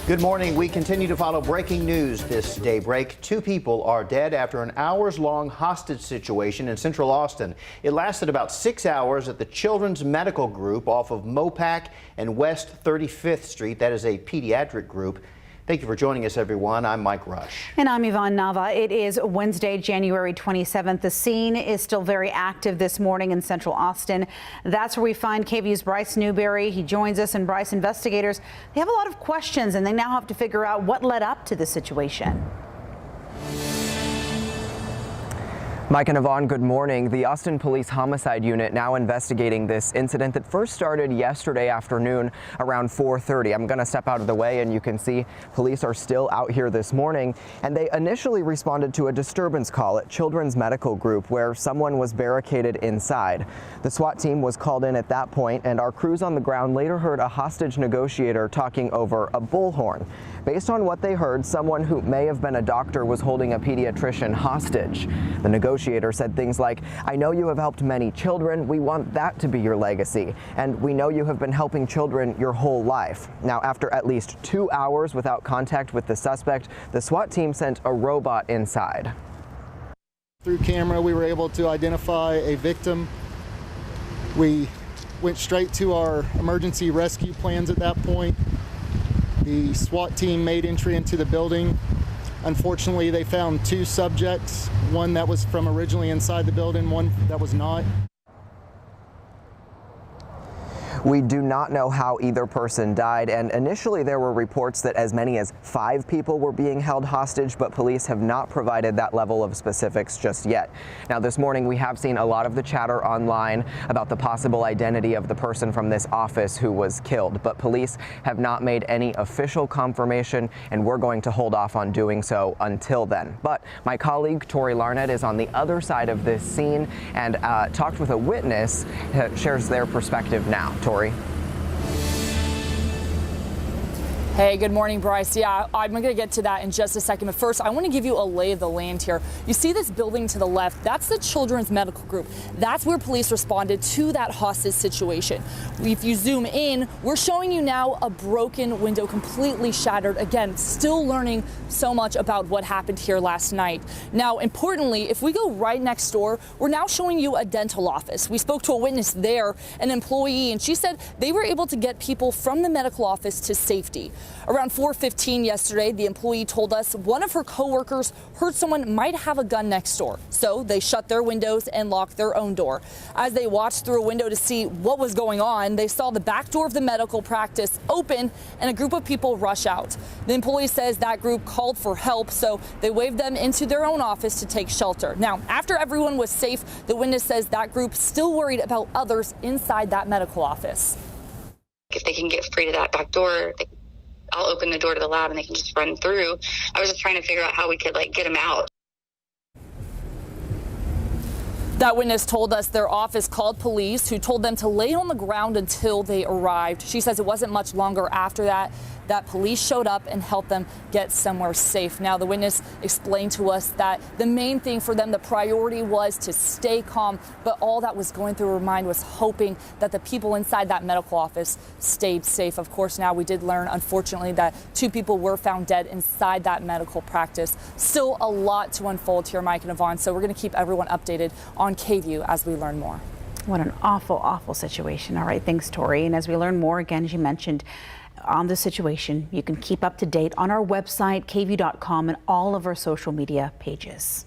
Good morning. We continue to follow breaking news this daybreak. 2 people are dead after an hours-long hostage situation in central Austin. It lasted about 6 hours at the Children's Medical Group off of MoPac and West 35th Street. That is a pediatric group. Thank you for joining us, everyone. I'm Mike Rush. And I'm Yvonne Nava. It is Wednesday, January 27th. The scene is still very active this morning in central Austin. That's where we find KVUE's Bryce Newberry. He joins us, and Bryce, investigators, they have a lot of questions, and they now have to figure out what led up to the situation. Mike and Yvonne, good morning. The Austin Police Homicide Unit now investigating this incident that first started yesterday afternoon around 4:30. I'm going to step out of the way, and you can see police are still out here this morning. And they initially responded to a disturbance call at Children's Medical Group where someone was barricaded inside. The SWAT team was called in at that point, and our crews on the ground later heard a hostage negotiator talking over a bullhorn. Based on what they heard, someone who may have been a doctor was holding a pediatrician hostage. The negotiator said things like, "I know you have helped many children. We want that to be your legacy. And we know you have been helping children your whole life." Now, after at least 2 hours without contact with the suspect, the SWAT team sent a robot inside. Through camera, we were able to identify a victim. We went straight to our emergency rescue plans at that point. The SWAT team made entry into the building. Unfortunately, they found 2 subjects, one that was from originally inside the building, one that was not. We do not know how either person died, and initially there were reports that as many as 5 people were being held hostage, but police have not provided that level of specifics just yet. Now, this morning we have seen a lot of the chatter online about the possible identity of the person from this office who was killed, but police have not made any official confirmation, and we're going to hold off on doing so until then. But my colleague Tori Larnett is on the other side of this scene and talked with a witness, shares their perspective now. Tori. Hey, good morning, Bryce. Yeah, I'm going to get to that in just a second. But first, I want to give you a lay of the land here. You see this building to the left? That's the Children's Medical Group. That's where police responded to that hostage situation. If you zoom in, we're showing you now a broken window, completely shattered. Again, still learning so much about what happened here last night. Now, importantly, if we go right next door, we're now showing you a dental office. We spoke to a witness there, an employee, and she said they were able to get people from the medical office to safety. Around 4:15 yesterday, the employee told us one of her coworkers heard someone might have a gun next door. So they shut their windows and locked their own door. As they watched through a window to see what was going on, they saw the back door of the medical practice open and a group of people rush out. The employee says that group called for help, so they waved them into their own office to take shelter. Now, after everyone was safe, the witness says that group still worried about others inside that medical office. If they can get free to that back door, I'll open the door to the lab and they can just run through. I was just trying to figure out how we could get them out. That witness told us their office called police, who told them to lay on the ground until they arrived. She says it wasn't much longer after that police showed up and helped them get somewhere safe. Now, the witness explained to us that the main thing for them, the priority was to stay calm, but all that was going through her mind was hoping that the people inside that medical office stayed safe. Of course, now we did learn, unfortunately, that 2 people were found dead inside that medical practice. Still a lot to unfold here, Mike and Yvonne, so we're going to keep everyone updated on KVUE as we learn more. What an awful, awful situation. All right, thanks, Tori. And as we learn more, again, as you mentioned, on the situation, you can keep up to date on our website, KVUE.com, and all of our social media pages.